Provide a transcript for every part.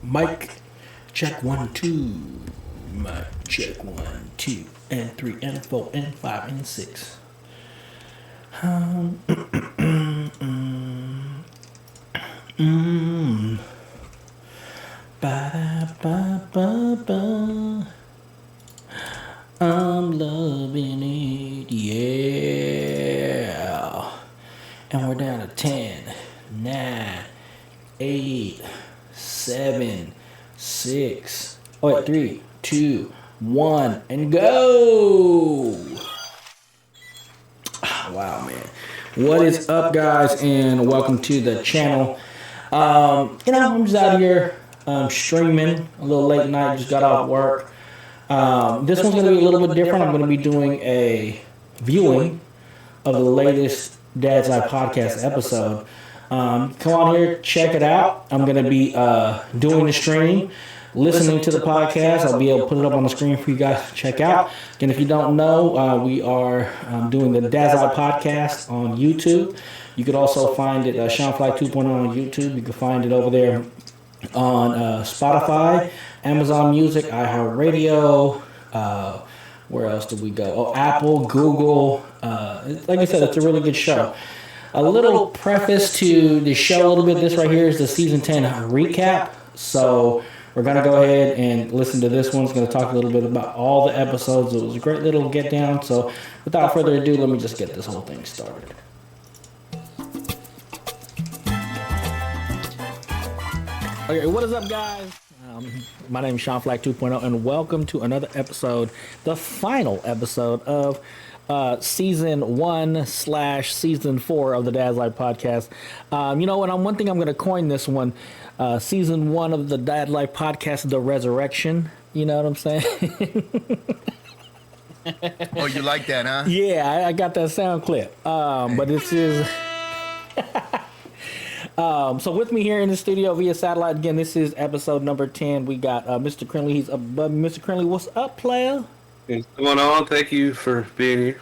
Mic check 1 2. Mic check 1 2 and 3 and 4 and 5 and 6. Ba-da-ba-ba-ba. I'm loving it, yeah. And we're down to 10, 9, 8, 7, 6, 3, 2, 1, and go! Wow, man. What is up, guys, and welcome to the channel. I'm just out here streaming a little late night, just got off work. This one's going to be a little bit different. I'm going to be doing a viewing of the latest Dad's Eye podcast episode. Come on here, check it out. I'm going to be doing the stream, listening to the podcast. I'll be able to put it up on the screen for you guys to check out. And if you don't know, we are doing the Dad's Eye podcast on YouTube. You could also find it, Flac 2.0 on YouTube. You can find it over there on Spotify, Amazon Music, iHeartRadio. Where else did we go? Oh, Apple, Google. Like I said, it's a really good show. A little preface to the show a little bit. This right here is the season 10 recap. So we're going to go ahead and listen to this one. It's going to talk a little bit about all the episodes. It was a great little get down. So without further ado, let me just get this whole thing started. Okay, what is up, guys? My name is Flac 2.0, and welcome to another episode, the final episode of season 1/season 4 of the Dad's Life podcast. One thing I'm going to coin this one, season 1 of the Dad's Life podcast, the resurrection. You know what I'm saying? Oh, you like that, huh? Yeah, I got that sound clip. But this is. So with me here in the studio via satellite, again, this is episode number 10. We got Mr. Crinley. He's above me. Mr. Crinley, what's up, player? What's going on? Thank you for being here.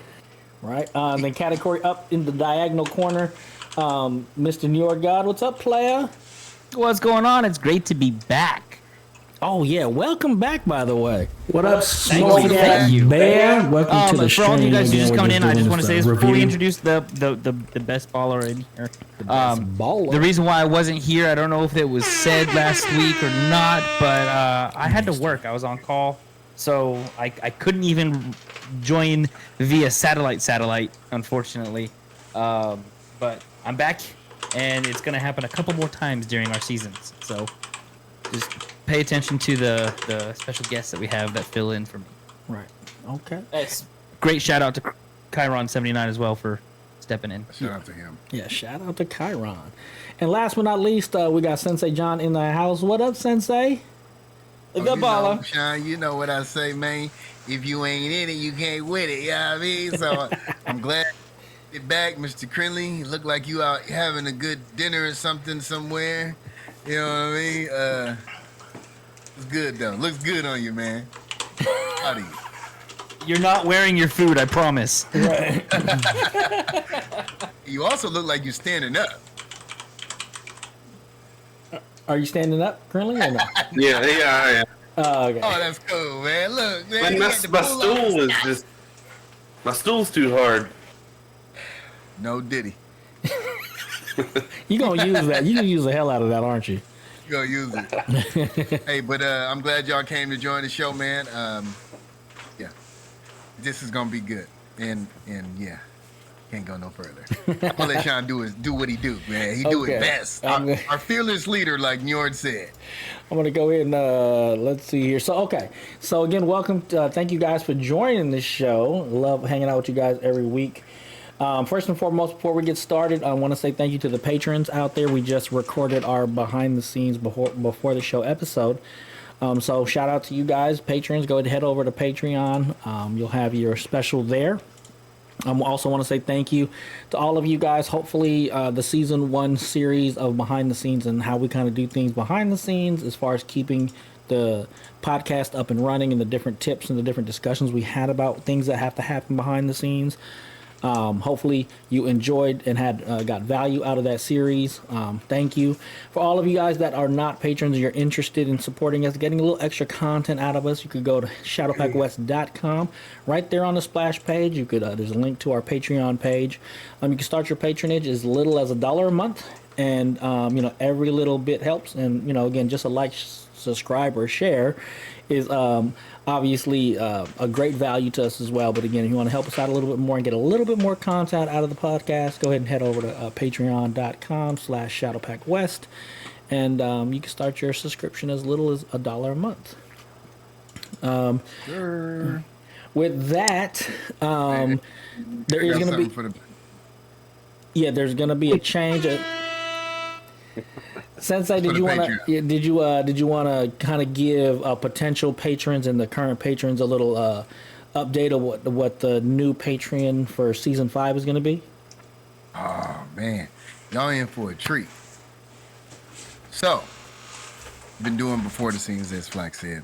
Right. Then category up in the diagonal corner, Mr. New York God. What's up, player? What's going on? It's great to be back. Oh, yeah. Welcome back, by the way. What up, Thank you. Bear? Welcome to the for all of you guys who just coming in, I just want to say this before we review. introduce the best baller in here. Baller. The reason why I wasn't here, I don't know if it was said last week or not, but I had to work. I was on call, so I couldn't even join via satellite, unfortunately. But I'm back, and it's going to happen a couple more times during our seasons. So just pay attention to the special guests that we have that fill in for me. Right. Okay. It's great shout out to Chiron79 as well for stepping in. Shout out to him. Yeah, shout out to Chiron. And last but not least, we got Sensei John in the house. What up, Sensei? The baller. Sean, you know what I say, man. If you ain't in it, you can't win it. You know what I mean? So I'm glad to get back, Mr. Crinley. You look like you out having a good dinner or something somewhere. You know what I mean? It's good, though. Looks good on you, man. Proud of you. You're not wearing your food, I promise. Right. You also look like you're standing up. Are you standing up currently or not? Yeah, I am. Oh, okay. Oh, that's cool, man. Look, man. My stool is just... My stool's too hard. No diddy. You gonna use that? You gonna use the hell out of that, aren't you? You gonna use it. Hey, but I'm glad y'all came to join the show, man. Yeah, this is gonna be good, and yeah, can't go no further. I'm gonna let Sean do what he do, man. He do it best. Our fearless leader, like Njord said. I'm gonna go ahead and let's see here. So again, welcome. Thank you guys for joining the show. Love hanging out with you guys every week. First and foremost, before we get started, I want to say thank you to the patrons out there. We just recorded our behind the scenes before the show episode. So shout out to you guys, patrons. Go ahead and head over to Patreon. You'll have your special there. I also want to say thank you to all of you guys. Hopefully, the season 1 series of behind the scenes and how we kind of do things behind the scenes as far as keeping the podcast up and running and the different tips and the different discussions we had about things that have to happen behind the scenes. Hopefully you enjoyed and had got value out of that series. Thank you for all of you guys that are not patrons and you're interested in supporting us, getting a little extra content out of us. You could go to shadowpackwest.com. Right there on the splash page, you could there's a link to our Patreon page. You can start your patronage as little as $1 a month, and every little bit helps. And again, just a like, subscribe, or share is obviously a great value to us as well. But again, if you want to help us out a little bit more and get a little bit more content out of the podcast, go ahead and head over to patreon.com/shadowpackwest, and you can start your subscription as little as $1 a month. Sure. With that, there is going to be there's going to be a change. Sensei, did you want to kind of give potential patrons and the current patrons a little update of what the new Patreon for season 5 is going to be? Oh man, y'all in for a treat. So, been doing before the scenes, as Flac said.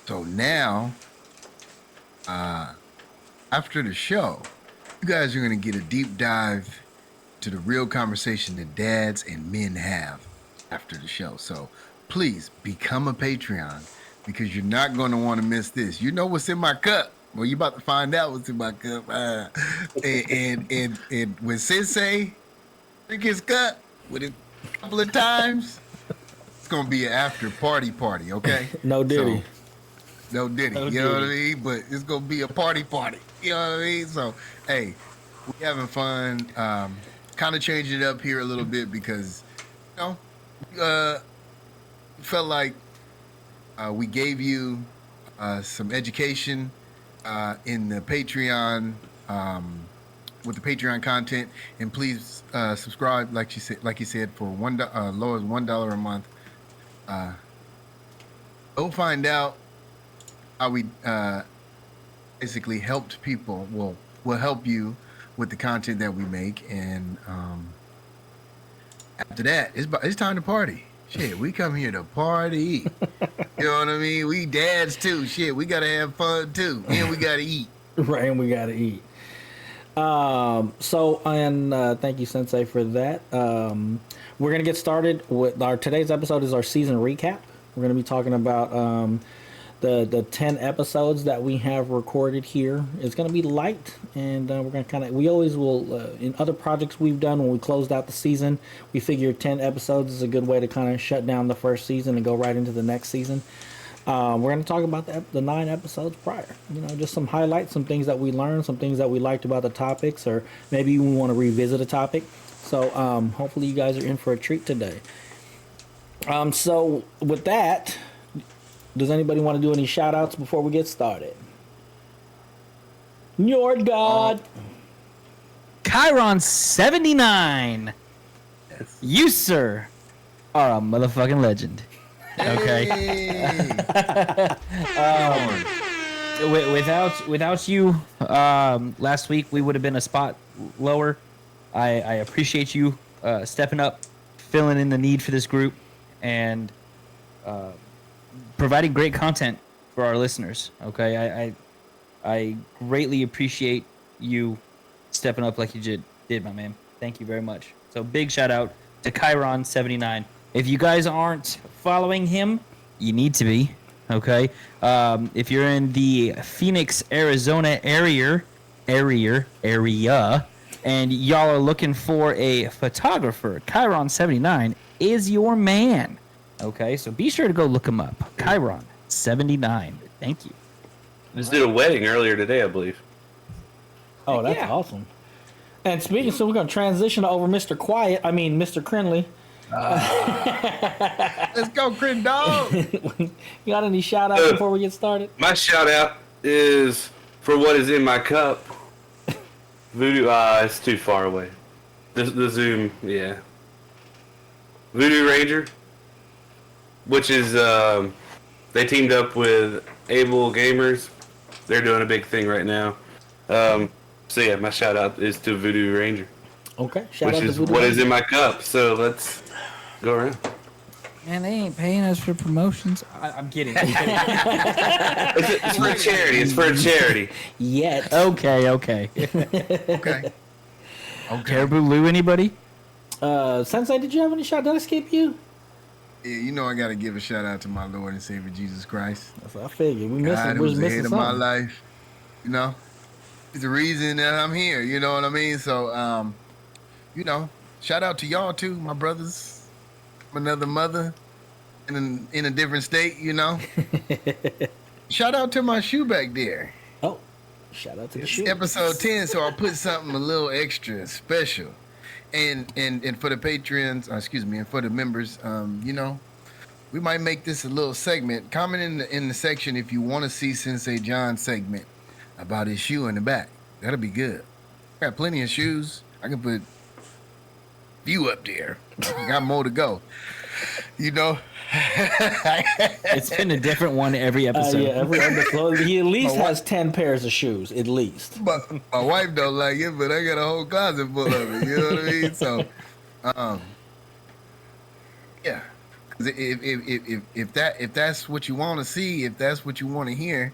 So now, after the show, you guys are going to get a deep dive to the real conversation that dads and men have after the show. So please become a Patreon, because you're not going to want to miss this. You know what's in my cup. Well, you're about to find out what's in my cup. And when Sensei drink his cup with it a couple of times, it's going to be an after party, okay? No Diddy. So, no Diddy, you know what I mean? But it's going to be a party, you know what I mean? So, hey, we're having fun. Kind of changing it up here a little bit because, felt like we gave you some education in the Patreon with the Patreon content, and please subscribe, like you said, for low as $1 a month. Go find out how we basically helped people. We'll help you with the content that we make, and after that, it's time to party. Shit, we come here to party. You know what I mean? We dads too. Shit, we gotta have fun too, and we gotta eat. Right, and we gotta eat. Thank you, Sensei, for that. We're gonna get started with today's episode is our season recap. We're gonna be talking about the 10 episodes that we have recorded here. It's going to be light, and we're going to we always will, in other projects we've done when we closed out the season, we figured 10 episodes is a good way to kind of shut down the first season and go right into the next season. We're going to talk about the 9 episodes prior. Just some highlights, some things that we learned, some things that we liked about the topics, or maybe we want to revisit a topic. So hopefully you guys are in for a treat today. So with that, does anybody want to do any shout outs before we get started? Your God. Chiron 79. Yes. You, sir, are a motherfucking legend. Okay. Without you, last week we would have been a spot lower. I appreciate you stepping up, filling in the need for this group, and providing great content for our listeners. Okay, I greatly appreciate you stepping up like you did, my man. Thank you very much. So big shout out to Chiron 79. If you guys aren't following him, you need to be. Okay, if you're in the Phoenix, Arizona area, and y'all are looking for a photographer, Chiron 79 is your man. Okay, so be sure to go look him up. Chiron 79. Thank you. Just did a wedding earlier today, I believe. Oh, that's awesome. And speaking, so we're going to transition over Mr. Crinley. Let's go, Crin Dog. You got any shout outs before we get started? My shout out is for what is in my cup. Voodoo, it's too far away. The Zoom, yeah. Voodoo Ranger, which is, they teamed up with Able Gamers. They're doing a big thing right now. So yeah, my shout out is to Voodoo Ranger. Okay, which is what is in my cup. So let's go around. Man, they ain't paying us for promotions. I'm kidding. I'm kidding. It's for a charity. It's for a charity. Yet. Okay. Okay. Okay. Caribou Lou, anybody? Sensei, did you have any shot? Did I skip you? Yeah, you know I got to give a shout out to my Lord and Savior Jesus Christ. That's what I figured. God, We're who's the missing head of something. my life. You know, it's the reason that I'm here. You know what I mean? So, you know, shout out to y'all too, my brothers. I'm another mother in a different state. You know. Shout out to my shoe back there. Oh, shout out to the It's shoe. episode 10, so I'll put something a little extra special. And for the patrons, excuse me, and for the members, you know, we might make this a little segment. Comment in the section if you want to see Sensei John's segment about his shoe in the back. That'll be good. I got plenty of shoes. I can put few up there. I got more to go. You know. It's been a different one every episode. Yeah, every episode. He at least has 10 pairs of shoes, at least. But my wife don't like it, but I got a whole closet full of it. You know what I mean? So, yeah. 'Cause if that's what you want to see, if that's what you want to hear,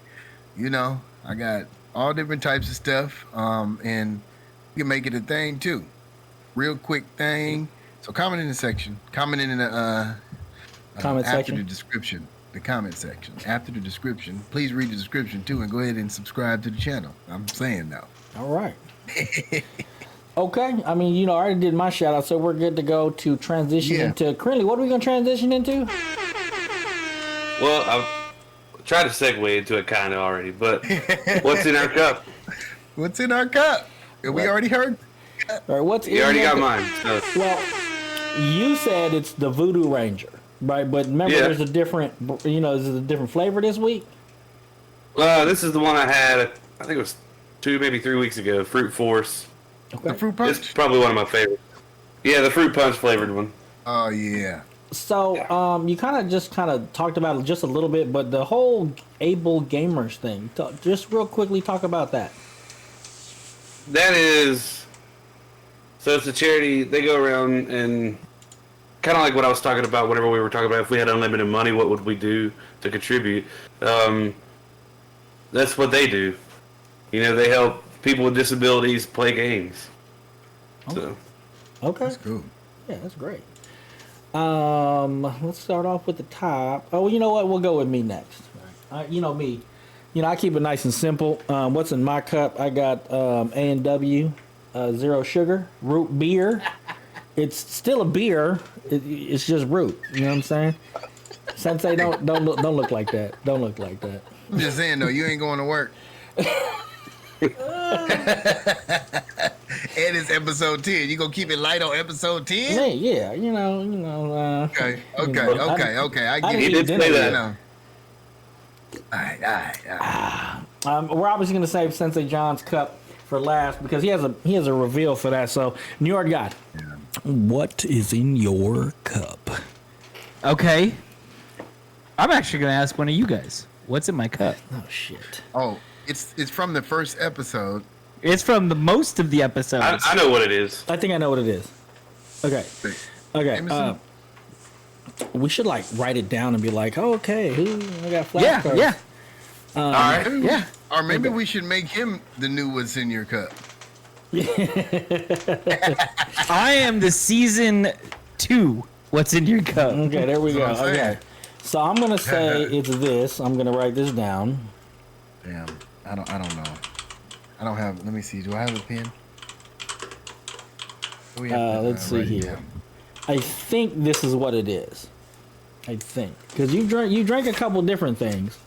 you know, I got all different types of stuff, and you can make it a thing too. Real quick thing. So comment in the section. Comment in the Comment after section? the description. The comment section. After the description, please read the description too, and go ahead and subscribe to the channel. I'm saying now. All right. Okay. I mean, you know, I already did my shout out, so we're good to go to transition into Crinley. What are we going to transition into? Well, I've tried to segue into it kind of already, but what's in our cup? What's in our cup? We already heard. All right, what's You in already your got cup? mine. So. Well, you said it's the Voodoo Ranger, right? But remember, Yeah. there's a different, you know, is it a different flavor this week? This is the one I had, I think it was 2, maybe 3 weeks ago, Fruit Force. Okay. The fruit It's punch. probably one of my favorites. Yeah, the Fruit Punch flavored one. Oh yeah. So, you kind of talked about it just a little bit, but the whole Able Gamers thing, just real quickly talk about that. That is, so it's a charity. They go around and kind of like what I was talking about whenever we were talking about if we had unlimited money, what would we do to contribute? That's what they do. You know, they help people with disabilities play games. So, Okay. That's cool. Yeah, that's great. Let's start off with the top. Oh, you know what? We'll go with me next. You know me. You know, I keep it nice and simple. What's in my cup? I got A&W, zero sugar, root beer. It's still a beer. It's just root. You know what I'm saying? Sensei, don't look like that. Don't look like that. I'm just saying though, you ain't going to work. And it's episode 10. You gonna keep it light on episode 10? Hey, yeah, you know. Okay. you know, I get didn't it. he eat did dinner say yet. that. All right. We're obviously gonna save Sensei John's cup for last because he has a reveal for that. So, New York God, what is in your cup? Okay. I'm actually going to ask one of you guys. What's in my cup? Oh shit! Oh, it's from the first episode. It's from the most of the episodes. I know what it is. I think I know what it is. Okay. Okay. Jameson? We should like write it down and be like, oh, okay, I got yeah, flashcards. yeah. All right. Yeah. Or maybe we should make him the new what's in your cup. I am the season 2. What's in your cup? Okay, there we go. That's what I'm saying. Okay. So I'm gonna say it's this. I'm gonna write this down. Damn. I don't know. I don't have. Let me see. Do I have a pen? Oh, yeah, Let's see write it here. down. I think this is what it is. I think because you drank a couple different things,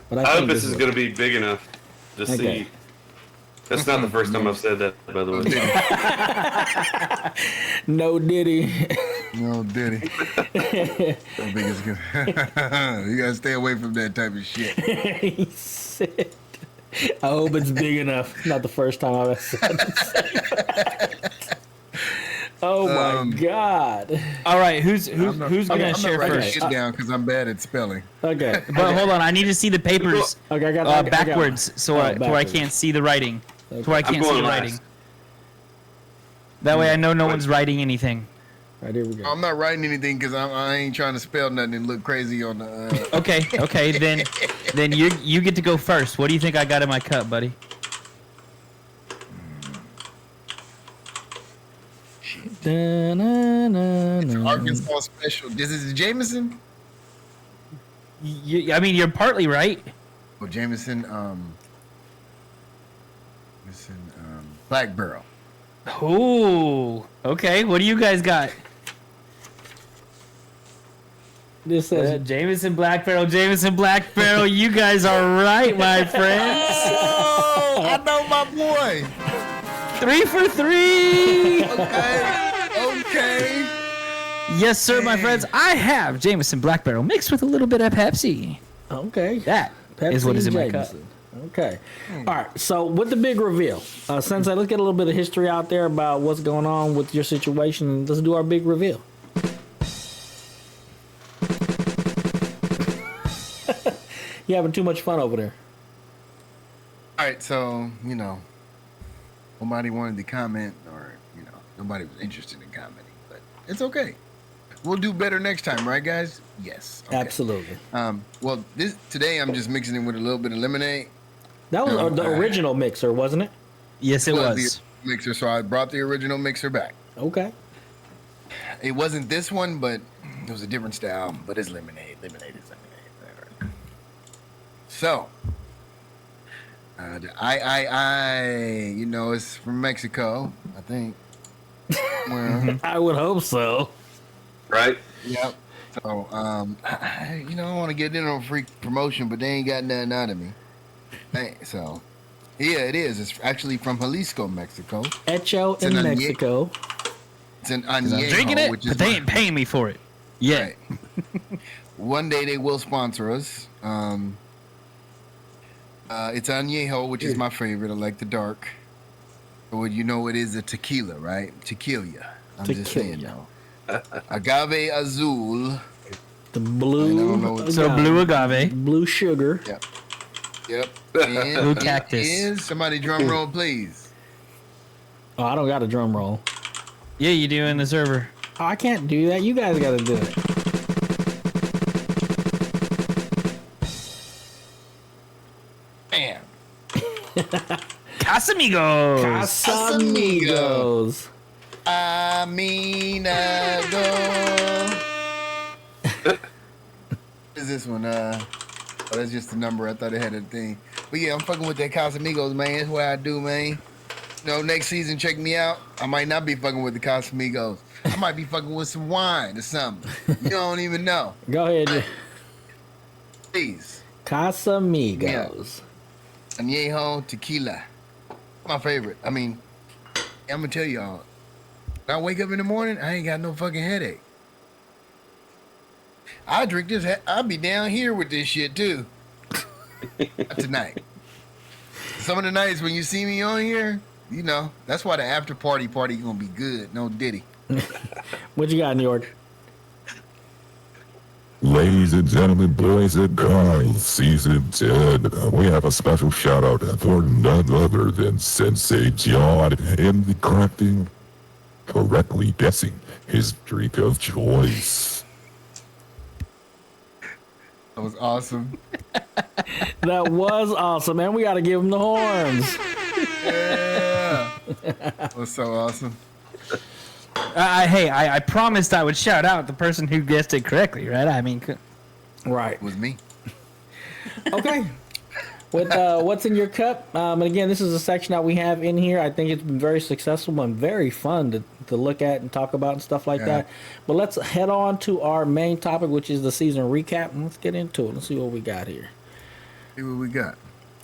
but I I think hope this is going to be big enough to Okay. see. That's not the first time I've said that, by the way. No Diddy. No, Diddy. I think it's good. You gotta stay away from that type of shit. He said, I hope it's big enough. Not the first time I've said it. Oh my god. All right, who's going I'm to not share writing first? shit down because I'm bad at spelling. Okay. But hold on, I need to see the papers Okay, I got backwards so Oh, I backwards. can't see the writing. So I I'm can't see going the last. writing. That way I know no one's writing anything. Right, here we go. I'm not writing anything because I ain't trying to spell nothing and look crazy on the. Okay. Then you get to go first. What do you think I got in my cup, buddy? It's Arkansas special. This is Jameson. I mean, you're partly right. Oh, Jameson. Black Barrel. Ooh. Okay. What do you guys got? This says Jameson Black Barrel. Jameson Black Barrel. You guys are right, my friends. Oh, I know my boy. 3 for 3. Okay. Yes, sir, my friends. I have Jameson Black Barrel mixed with a little bit of Pepsi. okay. That Pepsi is what is in my cup. Jameson. Okay. All right. So with the big reveal, Sensei, let's get a little bit of history out there about what's going on with your situation, and let's do our big reveal. You having too much fun over there? All right, so nobody wanted to comment, or nobody was interested in commenting, but it's okay. We'll do better next time, right, guys? Yes. Okay. Absolutely. Well, today I'm just mixing it with a little bit of lemonade. That was the original mixer, wasn't it? Yes, it was. The mixer, so I brought the original mixer back. Okay. It wasn't this one, but it was a different style. But it's lemonade. Lemonade is lemonade. So, the it's from Mexico, I think. Well, I would hope so. Right? yep. So, I want to get in on free promotion, but they ain't got nothing out of me. Hey, so, yeah, it is. It's actually from Jalisco, Mexico. Hecho in Mexico. It's an I'm añejo, drinking it, which is but they ain't paying me for it. Yeah. Right. One day they will sponsor us. It's añejo, which is my favorite. I like the dark. Well, it is a tequila, right? Tequila. I'm just saying, Agave azul. The blue. So blue agave. Blue sugar. Yep. And Blue cactus. it is, somebody drum roll, please. Oh, I don't got a drum roll. Yeah, you do in the server. Oh, I can't do that. You guys got to do it. Bam. Casamigos. Casamigos. Aminado. What is this one? That's just the number. I thought it had a thing. But yeah, I'm fucking with that Casamigos, man. That's what I do, man. Next season, check me out. I might not be fucking with the Casamigos. I might be fucking with some wine or something. You don't even know. Go ahead. Please. Casamigos. Añejo tequila. My favorite. I mean, I'm going to tell y'all. When I wake up in the morning, I ain't got no fucking headache. I drink this. I'll be down here with this shit, too. Not tonight. Some of the nights when you see me on here, that's why the after party going to be good. No Diddy. What you got, New York? Ladies and gentlemen, boys and girls, season 10, we have a special shout out for none other than Sensei John in the correctly guessing his drink of choice. That was awesome. That was awesome, man. We got to give him the horns. Yeah. That was so awesome. Hey, I promised I would shout out the person who guessed it correctly, right? I mean, Right. It was me. Okay. With what's in your cup? And again, this is a section that we have in here. I think it's been very successful and very fun to look at and talk about and stuff like that. But let's head on to our main topic, which is the season recap. And let's get into it. Let's see what we got here. See what we got.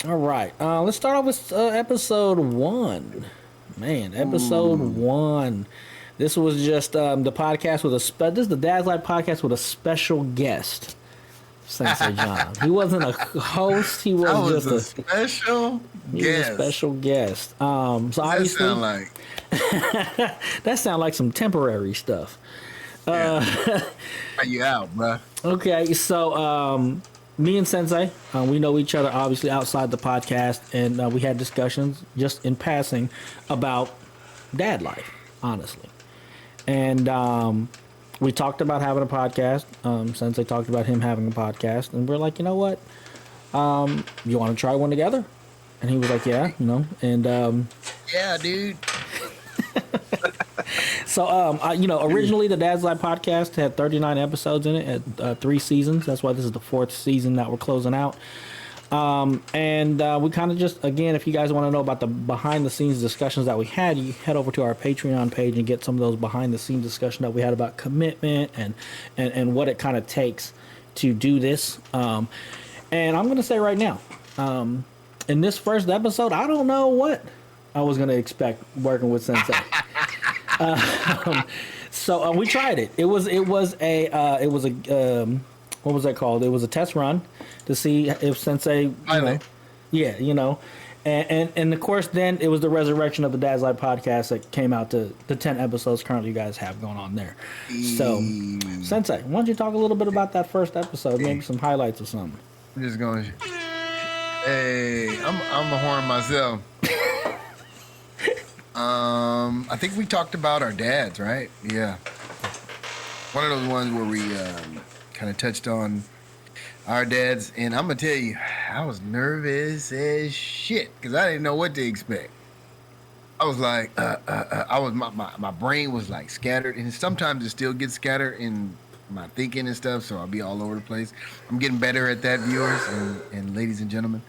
All right. Let's start off with episode 1. Man, episode 1. This was just the podcast with this is the Dad's Life podcast with a special guest. Sensei John. He wasn't a host. He was just a special guest. A special guest. So obviously, sound like? that sounds like some temporary stuff. Are you out, bruh? Okay, so me and Sensei, we know each other obviously outside the podcast, and we had discussions just in passing about dad life, honestly. and we talked about having a podcast. Sensei talked about him having a podcast, and we're like, you know what? You want to try one together? And he was like, yeah, and Yeah, dude. so originally the Dad's Life podcast had 39 episodes in it, had 3 seasons. That's why this is the 4th season that we're closing out. And we kind of just, again, if you guys want to know about the behind the scenes discussions that we had, you head over to our Patreon page and get some of those behind the scenes discussion that we had about commitment and what it kind of takes to do this. And I'm going to say right now, in this first episode, I don't know what I was going to expect working with Sensei. So we tried it. It was a what was that called? It was a test run to see if Sensei, and of course then it was the resurrection of the Dad's Life podcast that came out to the 10 episodes currently you guys have going on there. So Sensei, why don't you talk a little bit about that first episode, maybe some highlights or something. I'm just going. Hey, I'm a horn myself. I think we talked about our dads, right? Yeah. One of those ones where we kind of touched on our dads, and I'm gonna tell you, I was nervous as shit because I didn't know what to expect. I was like, my brain was like scattered, and sometimes it still gets scattered in my thinking and stuff, so I'll be all over the place. I'm getting better at that, viewers and ladies and gentlemen.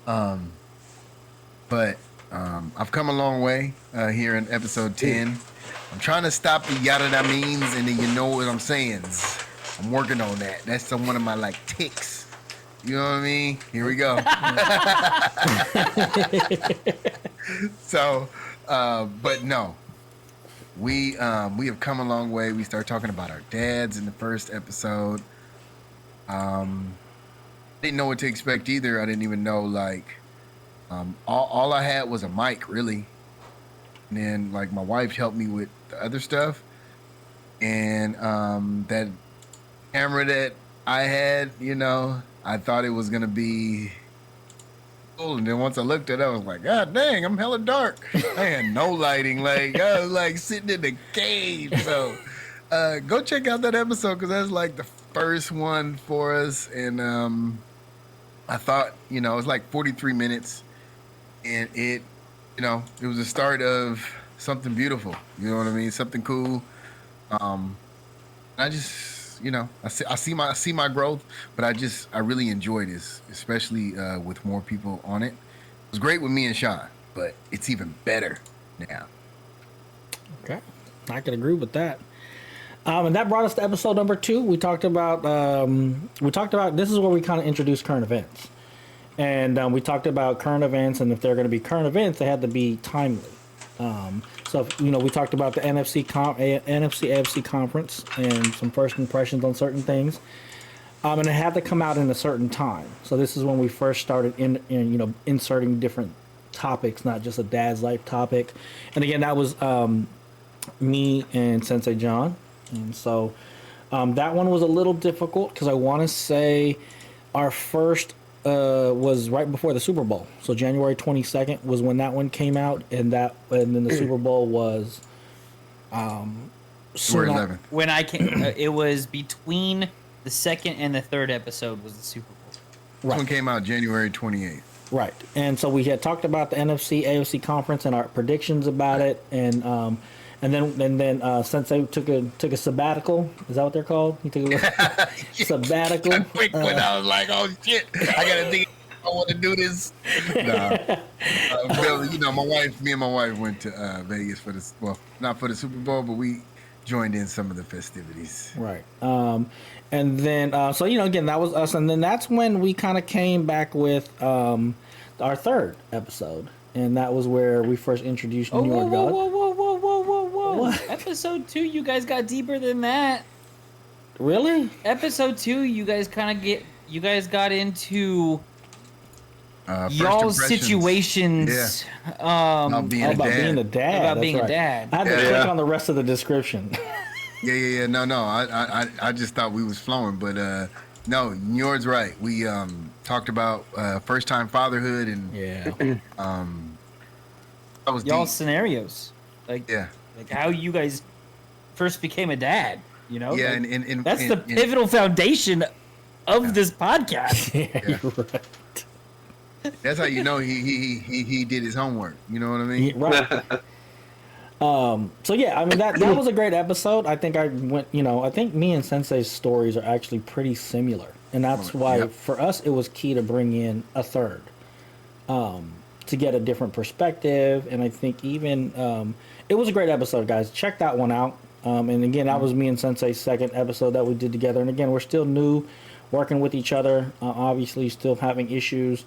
But I've come a long way here in episode 10. I'm trying to stop the yada that means and the you know what I'm saying. I'm working on that. That's one of my like ticks. You know what I mean? Here we go. So, but no, we have come a long way. We start talking about our dads in the first episode. Didn't know what to expect either. I didn't even know like all I had was a mic really, and then like my wife helped me with the other stuff, and that camera that I had, I thought it was gonna be cool, and then once I looked at it, I was like, God dang, I'm hella dark. I had no lighting, like I was like sitting in the cave. So go check out that episode because that's like the first one for us, and I thought it was like 43 minutes, and it was the start of something beautiful. You know what I mean? Something cool. I just I see my growth, but I really enjoy this, especially with more people on it. It was great with me and Sean, but it's even better now. Okay, I can agree with that. And that brought us to episode number 2. We talked about this is where we kind of introduced current events, and we talked about current events, and if they're going to be current events, they had to be timely. So we talked about the NFC AFC conference and some first impressions on certain things, and it had to come out in a certain time. So this is when we first started inserting different topics, not just a Dad's Life topic. And again, that was me and Sensei John. And so that one was a little difficult because I want to say our first was right before the Super Bowl. So January 22nd was when that one came out, and then the Super Bowl was January 11th. When I came, it was between the second and the third episode was the Super Bowl. This one came out January 28th. Right, and so we had talked about the NFC AFC conference and our predictions about it, and then Sensei took a sabbatical. Is that what they're called? He took a sabbatical. Quick when I was like, oh shit, I gotta think. I want to do this. Nah. Me and my wife went to Vegas for this. Well, not for the Super Bowl, but we joined in some of the festivities. Right. And then again, that was us, and then that's when we kind of came back with our third episode, and that was where we first introduced New York God. Whoa. What? Episode 2, you guys got deeper than that. Really? Episode 2, you guys got into y'all's impressions. situations. Yeah. About being a dad. About being a dad. I had to click on the rest of the description. Yeah. No. I just thought we was flowing, but no, yours right. We talked about first time fatherhood and that was y'all's deep. scenarios. Like how you guys first became a dad. You know, Yeah, Like, and that's the pivotal foundation of this podcast. Yeah, you're right. that's how you know he did his homework. You know what I mean? Yeah, right. So yeah, I mean that was a great episode. I think I went, I think me and Sensei's stories are actually pretty similar, and that's why Yep. for us it was key to bring in a third, to get a different perspective. And I think even it was a great episode, guys. Check that one out. And again, that was me and Sensei's second episode that we did together. And again, we're still new, working with each other. Obviously, still having issues.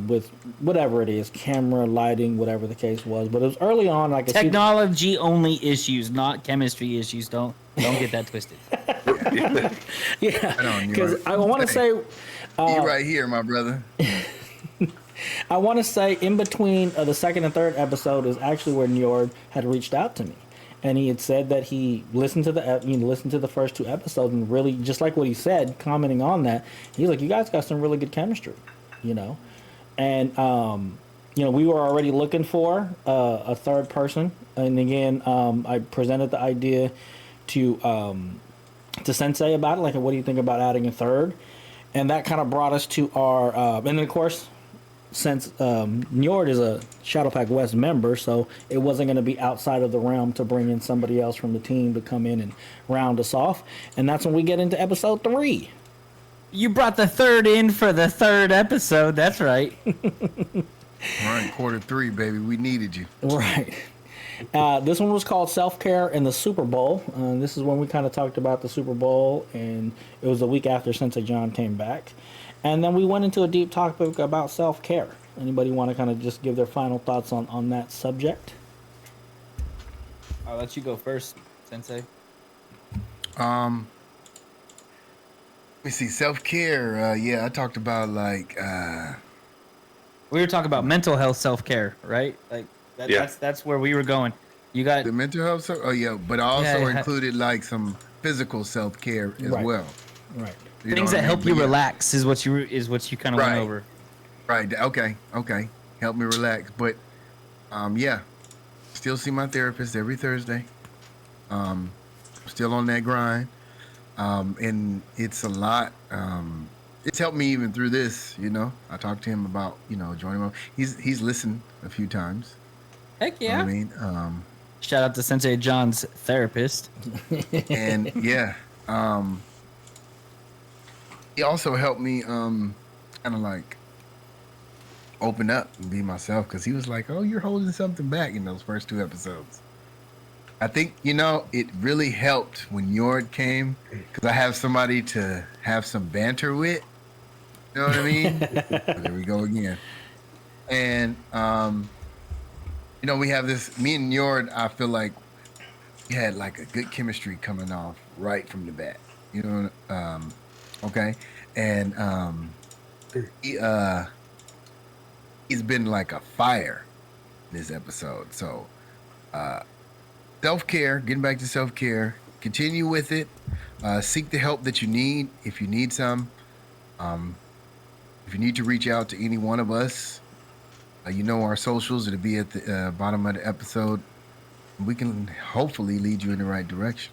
With whatever it is, camera, lighting, whatever the case was. But it was early on, like Technology only issues, not chemistry issues. Don't get that twisted. yeah, Right on, because York. I want to say, You right here, my brother. in between the second and third episode is actually where Njord had reached out to me, and he had said that he listened to the first two episodes and really just like what he said, commenting on that, he's like, you guys got some really good chemistry, And we were already looking for a third person, and again, I presented the idea to Sensei about it. Like, what do you think about adding a third? And that kind of brought us to our, and then of course, since Njord is a Shadowpact West member, so it wasn't going to be outside of the realm to bring in somebody else from the team to come in and round us off. And that's when we get into episode 3. You brought the third in for the third episode. That's right. All right, quarter 3, baby. We needed you. Right. This one was called Self-Care and the Super Bowl. This is when we kind of talked about the Super Bowl, and it was a week after Sensei John came back. And then we went into a deep topic about self-care. Anybody want to kind of just give their final thoughts on that subject? I'll let you go first, Sensei. Let me see, self-care. Yeah, I talked about We were talking about mental health self-care, right? Like Yeah. that's where we were going. You got the mental health. Oh yeah, but I also Yeah, yeah. included like some physical self-care as Right. well. Right. You know things what I that mean? help But you yeah. relax is what you kind of Right. went over. Right. Okay. Help me relax. But yeah, still see my therapist every Thursday. Still on that grind. And it's a lot. It's helped me even through this. I talked to him about joining him. He's listened a few times. Heck You know yeah! what I mean? Shout out to Sensei John's therapist. And yeah, he also helped me kind of like open up and be myself, because he was like, oh, you're holding something back in those first 2 episodes. I think it really helped when Njord came, because I have somebody to have some banter with. You know what I mean? There we go again. And we have this, me and Njord, I feel like we had like a good chemistry coming off right from the bat. Okay. And he's been like a fire in this episode. So self-care, getting back to self-care, continue with it. Seek the help that you need if you need some. If you need to reach out to any one of us, our socials, it'll be at the bottom of the episode. We can hopefully lead you in the right direction.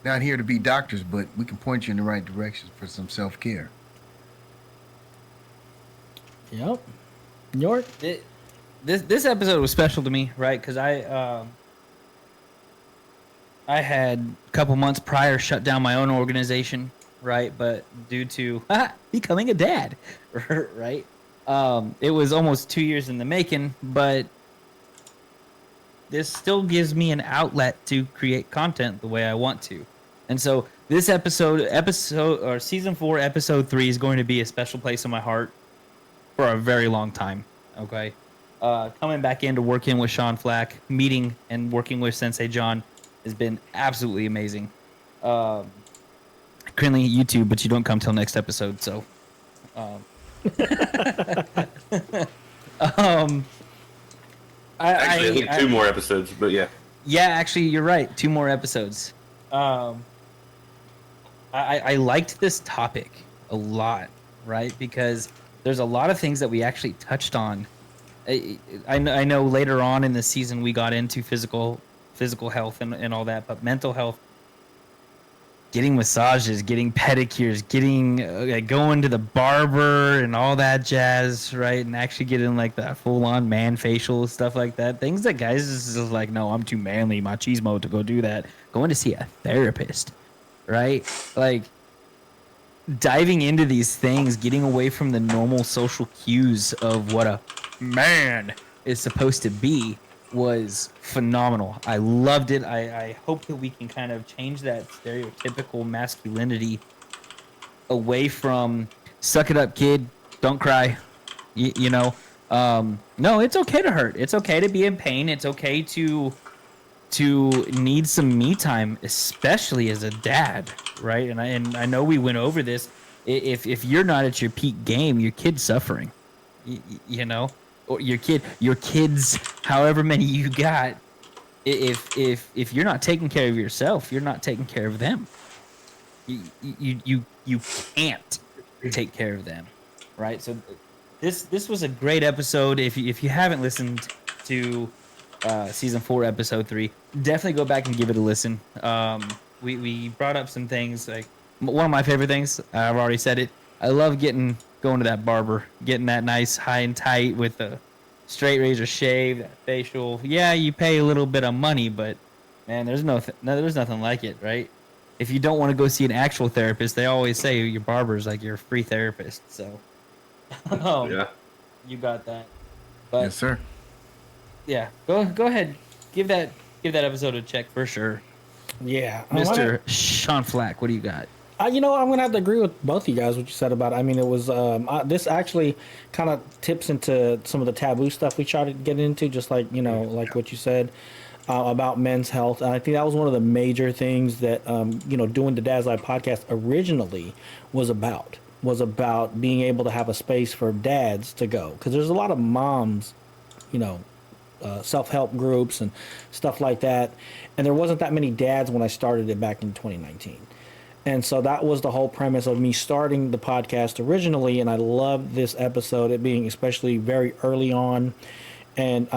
Not here to be doctors, but we can point you in the right direction for some self-care. Yep. Njord? This episode was special to me, right? Because I had a couple months prior shut down my own organization, right? But due to becoming a dad, right? It was almost 2 years in the making, but this still gives me an outlet to create content the way I want to. And so this season 4, episode 3 is going to be a special place in my heart for a very long time. Okay. Coming back into working with Sean Flac, meeting and working with Sensei John has been absolutely amazing. Currently YouTube, but you don't come till next episode. So, Actually, I think 2 more episodes, but yeah. Yeah, actually, you're right. 2 more episodes. I liked this topic a lot, right? Because there's a lot of things that we actually touched on. I know later on in the season we got into physical physical health and all that, but mental health, getting massages, getting pedicures, getting going to the barber and all that jazz, right? And actually getting like that full on man facial stuff like that. Things that guys is just like, no, I'm too manly, machismo to go do that. Going to see a therapist, right? Like diving into these things, getting away from the normal social cues of what a man is supposed to be was phenomenal. I loved it. I hope that we can kind of change that stereotypical masculinity away from suck it up, kid, don't cry. You know, no, it's okay to hurt. It's okay to be in pain. It's okay to need some me time, especially as a dad, right? And I know we went over this. If you're not at your peak game, your kid's suffering. You know, or your kids, however many you got. If you're not taking care of yourself, you're not taking care of them. You can't take care of them, right? So this was a great episode. If you haven't listened to season 4 episode 3, definitely go back and give it a listen. We brought up some things, like one of my favorite things, I've already said it, I love going to that barber, getting that nice high and tight with the straight razor shave, that facial. Yeah, you pay a little bit of money, but man, there's nothing like it, right? If you don't want to go see an actual therapist, they always say your barber's like your free therapist. So Yeah. you got that. But Yes, sir. yeah, go ahead, give that episode a check for sure, Yeah, Mr. Sean Flack. What do you got? I'm gonna have to agree with both of you guys what you said about it. I mean, it was this actually kind of tips into some of the taboo stuff we try to get into, just like like what you said about men's health. And I think that was one of the major things that doing the Dad's Life podcast originally was about being able to have a space for dads to go, because there's a lot of moms, self-help groups and stuff like that, and there wasn't that many dads when I started it back in 2019. And so that was the whole premise of me starting the podcast originally, and I loved this episode, it being especially very early on. And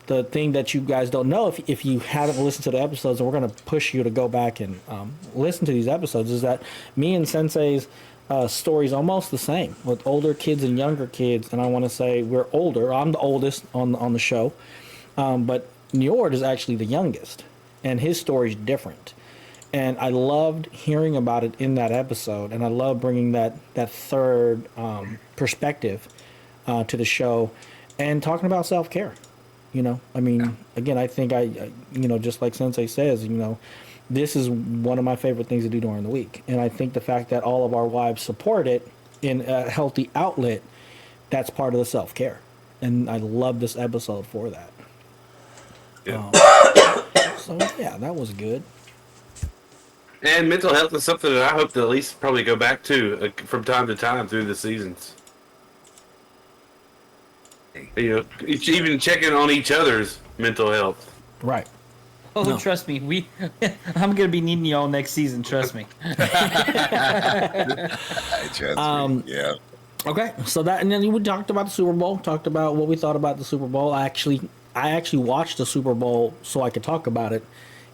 the thing that you guys don't know, if you haven't listened to the episodes, and we're going to push you to go back and listen to these episodes, is that me and Sensei's story is almost the same, with older kids and younger kids. And I want to say we're older. I'm the oldest on the show, but Njord is actually the youngest, and his story is different. And I loved hearing about it in that episode, and I love bringing that third perspective to the show and talking about self-care. Again, I think just like Sensei says, this is one of my favorite things to do during the week. And I think the fact that all of our wives support it in a healthy outlet, that's part of the self-care. And I love this episode for that. Yeah. So yeah, that was good. And mental health is something that I hope to at least probably go back to from time to time through the seasons. Even checking on each other's mental health. Right. Oh, no. Trust me, I'm gonna be needing y'all next season. Trust me. Yeah. Okay, so that, and then we talked about the Super Bowl. Talked about what we thought about the Super Bowl. I actually watched the Super Bowl so I could talk about it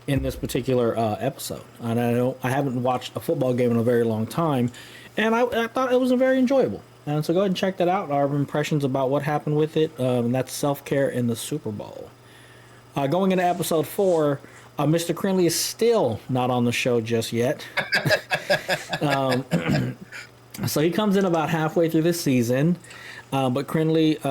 in this particular episode. And I haven't watched a football game in a very long time, and I thought it was very enjoyable. And so go ahead and check that out. Our impressions about what happened with it. And that's self-care in the Super Bowl. Going into episode 4, Mr. Crinley is still not on the show just yet. So he comes in about halfway through this season. But Crinley,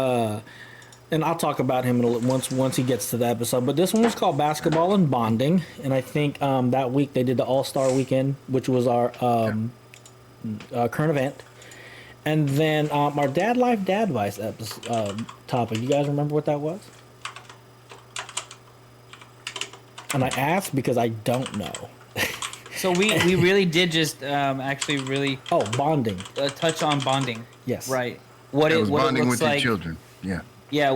and I'll talk about him once he gets to the episode. But this one was called Basketball and Bonding. And I think that week they did the All-Star Weekend, which was our current event. And then our Dad Life Dad Advice episode, topic. You guys remember what that was? And I asked because I don't know. So we really did just actually really bonding. Touch on bonding. Yes. Right. What That it was what bonding it looks with like. your children. Yeah. Yeah.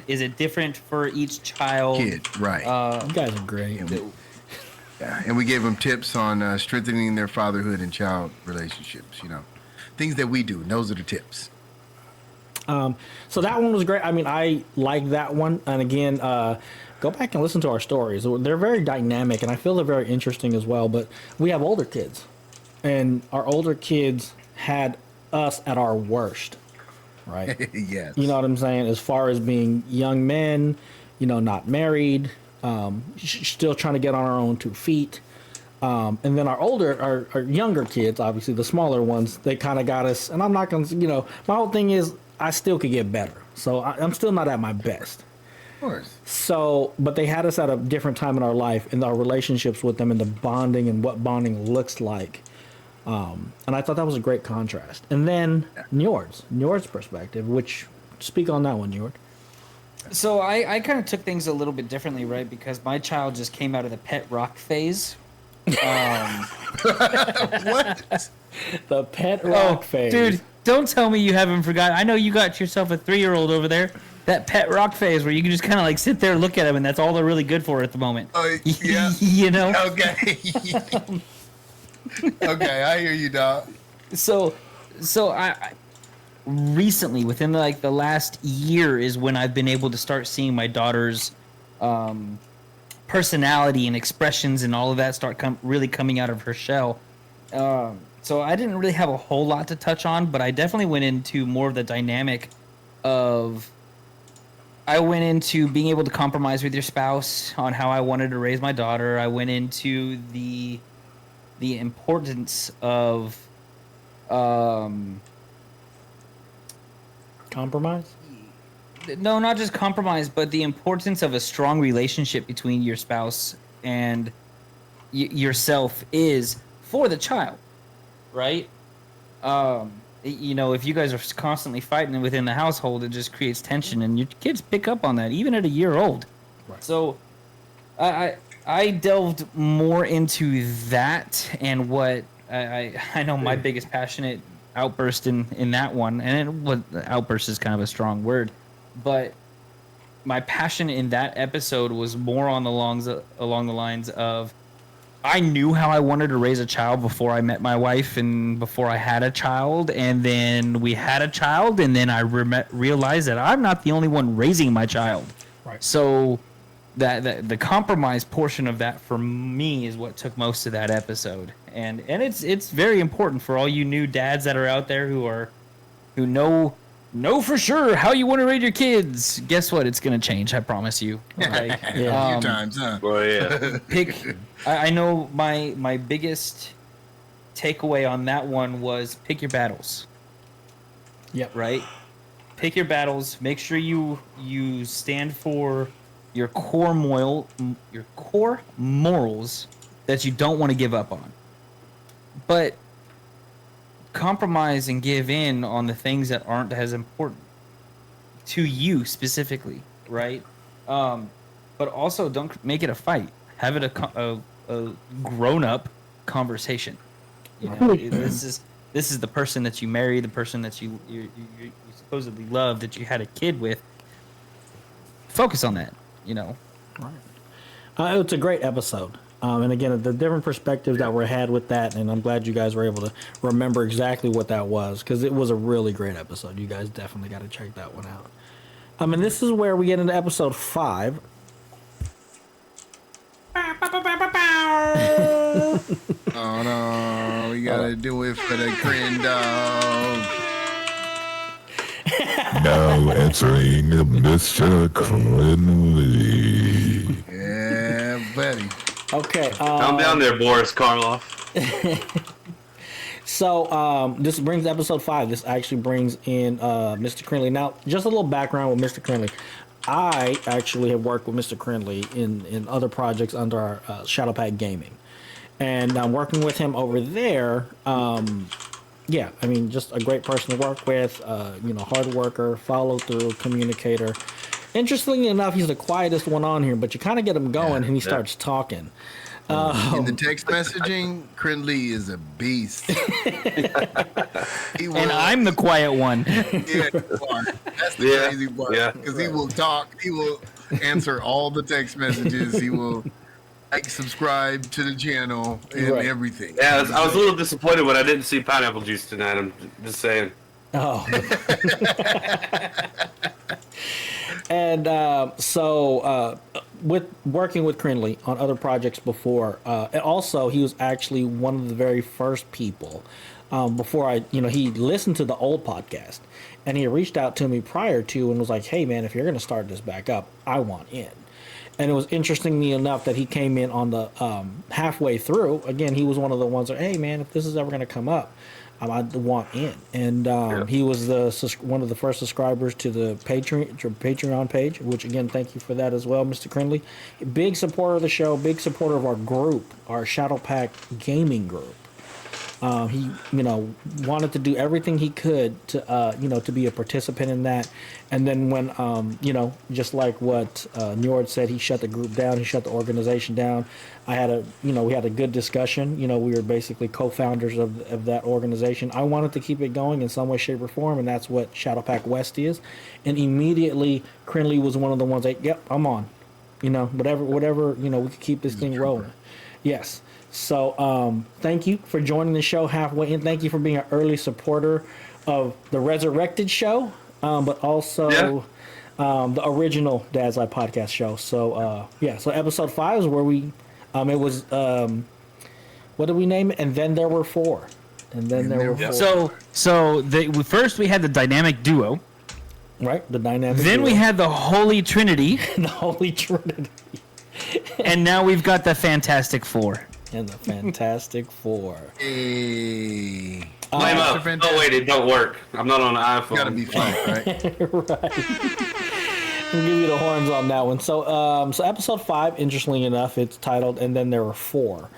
Is it different for each child? Kid. Right. You guys are great. Yeah. And we gave them tips on strengthening their fatherhood and child relationships. Things that we do. And those are the tips. So that one was great. I mean, I like that one. And again, go back and listen to our stories. They're very dynamic, and I feel they're very interesting as well. But we have older kids, and our older kids had us at our worst, right? Yes. You know what I'm saying? As far as being young men, not married, still trying to get on our own 2 feet. And then our younger kids, obviously the smaller ones, they kind of got us. And I'm not going to, my whole thing is I still could get better. So I'm still not at my best. Of course. So, but they had us at a different time in our life, and our relationships with them, and the bonding, and what bonding looks like. And I thought that was a great contrast. And then Njord's perspective, which speak on that one, Njord. So I kind of took things a little bit differently, right? Because my child just came out of the pet rock phase. What? The pet rock phase. Dude, don't tell me you haven't forgot. I know you got yourself a 3-year-old over there. That pet rock phase where you can just kind of like sit there and look at him, and that's all they're really good for at the moment. Oh, yeah. You know? Okay. Okay, I hear you, dog. So I recently, within like the last year, is when I've been able to start seeing my daughter's personality and expressions and all of that start really coming out of her shell. So I didn't really have a whole lot to touch on, but I definitely went into more of the dynamic of. I went into being able to compromise with your spouse on how I wanted to raise my daughter. I went into the importance of Compromise? no, not just compromise, but the importance of a strong relationship between your spouse and yourself is for the child, right? If you guys are constantly fighting within the household, it just creates tension, and your kids pick up on that even at a year old. Right. So I delved more into that, and what I know my biggest passionate outburst in that one, and outburst is kind of a strong word, but my passion in that episode was more along the lines of I knew how I wanted to raise a child before I met my wife and before I had a child, and then we had a child, and then I realized that I'm not the only one raising my child. Right. So that the compromise portion of that for me is what took most of that episode, and it's very important for all you new dads that are out there who know for sure how you want to raise your kids. Guess what? It's gonna change. I promise you. Like, A few times, huh? Well, yeah. I know my biggest takeaway on that one was pick your battles. Yep. Right? Pick your battles. Make sure you stand for your core morals that you don't want to give up on. But compromise and give in on the things that aren't as important to you specifically, right? But also don't make it a fight. Have it a grown-up conversation. This is the person that you marry, the person that you supposedly love, that you had a kid with. Focus on that. Right. It's a great episode. And again, the different perspectives that were had with that, and I'm glad you guys were able to remember exactly what that was, because it was a really great episode. You guys definitely got to check that one out. And this is where we get into episode 5. Oh no, we gotta do it for the crin dog. Now entering Mr. Crinley. Yeah, buddy. Okay. Calm down there, Boris Karloff. So this brings episode 5. This actually brings in Mr. Crinley. Now, just a little background with Mr. Crinley. I actually have worked with Mr. Crinley in other projects under our Shadowpack Gaming. And I'm working with him over there. Just a great person to work with. Hard worker, follow through, communicator. Interestingly enough, he's the quietest one on here, but you kind of get him going and he starts talking. In the text messaging, Crinley is a beast. And I'm the quiet one. Yeah, that's the crazy part. Yeah, because he will talk. He will answer all the text messages. He will subscribe to the channel and everything. Yeah, I was a little disappointed when I didn't see pineapple juice tonight. I'm just saying. Oh. And with working with Crinley on other projects before, and also he was actually one of the very first people before he listened to the old podcast, and he reached out to me prior to and was like, "Hey man, if you're going to start this back up, I want in." And it was interestingly enough that he came in on the halfway through. Again, he was one of the ones that, "Hey man, if this is ever going to come up, I want in." And he was one of the first subscribers to the Patreon page, which again, thank you for that as well, Mr. Crinley. Big supporter of the show, big supporter of our group, our Shadow Pack gaming group. He, wanted to do everything he could to, to be a participant in that. And then when, just like what Njord said, he shut the group down, he shut the organization down. We had a good discussion. We were basically co-founders of that organization. I wanted to keep it going in some way, shape, or form, and that's what Shadow Pack West is. And immediately, Crinley was one of the ones that, yep, I'm on. Whatever, we could keep this thing rolling. Yes. So thank you for joining the show halfway in. Thank you for being an early supporter of the Resurrected show, but also the original Dad's Life podcast show. So so episode 5 is where we it was what did we name it? And then there were 4. And then there were 4. So first we had the dynamic duo. Right, the dynamic Then duo. we had the Holy Trinity. The Holy Trinity. And now we've got the Fantastic Four. And the Fantastic Four. Hey. Flame up. Oh wait, it don't work. I'm not on an iPhone. Gotta be fun, right? Right. I'll give you the horns on that one. So episode 5, interestingly enough, it's titled "And Then There Were 4."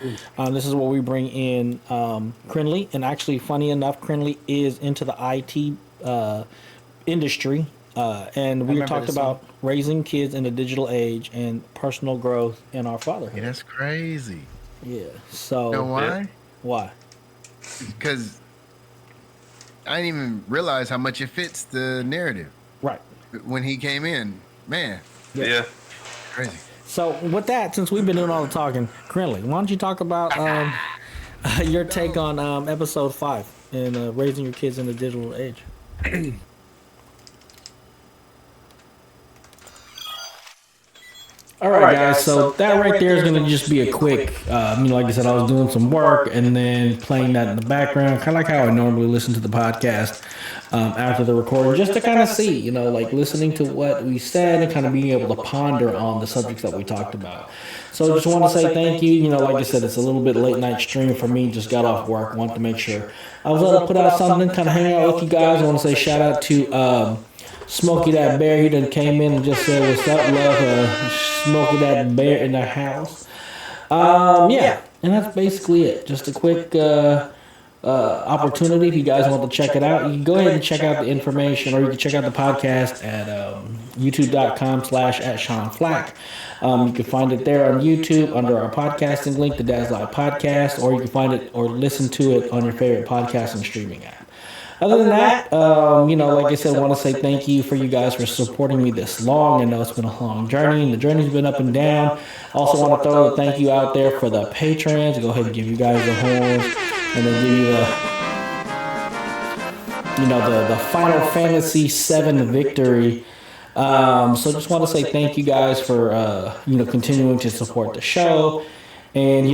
This is where we bring in Crinley, and actually, funny enough, Crinley is into the IT industry, and we talked about raising kids in the digital age and personal growth in our fatherhood. Yeah, that's crazy. Yeah. So. You know why? Yeah. Why? Because I didn't even realize how much it fits the narrative. Right. When he came in, man, Yeah. crazy. So with that, since we've been doing all the talking, Crinley, why don't you talk about your take on episode 5 and raising your kids in the digital age? All right, guys. So that right there is going to just be a quick, like I said, I was doing some work and then playing that in the background, kind of like how I normally listen to the podcast after the recording, just to kind of see, like listening to what we said and kind of being able to ponder on the subjects that we talked about. So I just want to say thank you. Like I said, it's a little bit late night stream for me. Just got off work, wanted to make sure I was able to put out something, kind of hang out with you guys. I want to say shout out to Smokey That Bear. He done came in and just said, "What's up, love? Smokey That Bear in the house." And that's basically it. Just a quick opportunity. If you guys want to check it out, you can go ahead and check out the information, or you can check out the podcast at youtube.com/@SeanFlack. You can find it there on YouTube under our podcasting link, the Dad's Live Podcast, or you can find it or listen to it on your favorite podcast and streaming app. Other than that, like I said, I want to say thank you for you guys for supporting me this long. I know it's been a long journey, and the journey's been up and down. Also want to throw a thank you out there for the patrons. Go ahead and give you guys the horns, and then give you the Final Fantasy VII victory. So just want to say thank you guys for continuing to support the show. And,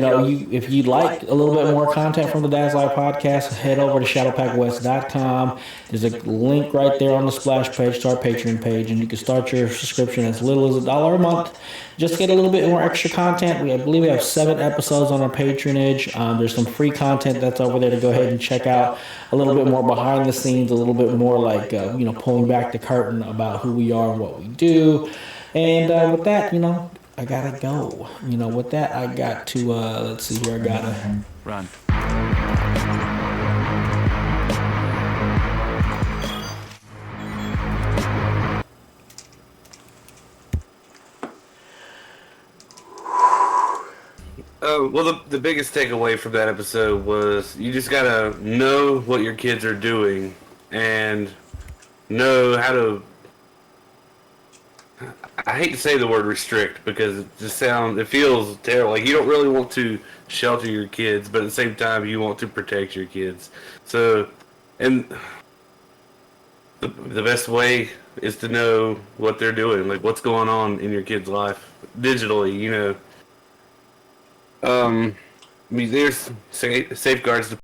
if you'd like a little bit more content from the Dad's Life podcast, head over to shadowpackwest.com. There's a link right there on the splash page to our Patreon page, and you can start your subscription as little as $1 a month. Just to get a little bit more extra content. I believe we have 7 episodes on our patronage. There's some free content that's over there to go ahead and check out. A little bit more behind the scenes, a little bit more like, pulling back the curtain about who we are and what we do. And with that, I gotta go. With that, I got to, let's see here, I gotta run. Well, the biggest takeaway from that episode was you just gotta know what your kids are doing and know how to. I hate to say the word restrict because it feels terrible. Like you don't really want to shelter your kids, but at the same time you want to protect your kids. So, and the best way is to know what they're doing, like what's going on in your kid's life, digitally. I mean, there's safeguards to